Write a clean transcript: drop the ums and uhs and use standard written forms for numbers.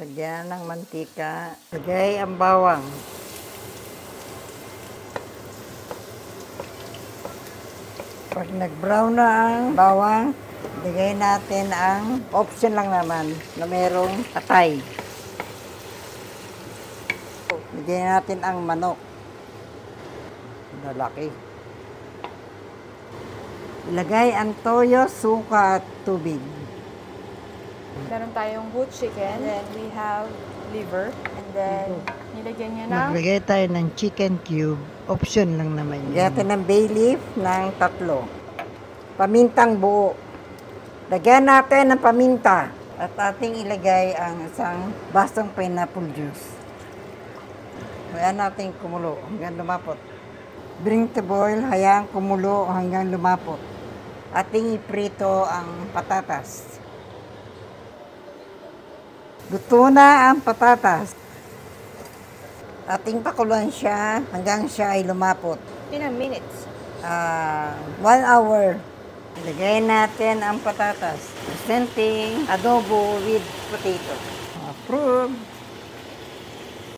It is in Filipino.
Lagyan ng mantika. Lagay ang bawang. Pag nag-brown na ang bawang, lagay natin ang option lang naman na merong atay. Lagay natin ang manok. Lalaki. Ilagay ang toyo, suka at tubig. Meron tayong whole chicken, then we have liver, and then nilagyan niya ng Maglagay tayo ng chicken cube. Option lang naman yun. Lagyan natin ng bay leaf ng 3. Pamintang buo. Lagyan natin ng paminta. At ating ilagay ang isang basong pineapple juice. Hayaan natin kumulo hanggang lumapot. Bring to boil, hayaan kumulo hanggang lumapot. Ating iprito ang patatas. Luto na ang patatas. Ating pakuluan siya hanggang siya ay lumapot. in a minute. 1 hour. Ilagay natin ang patatas. Presenting adobo with potato. Approved.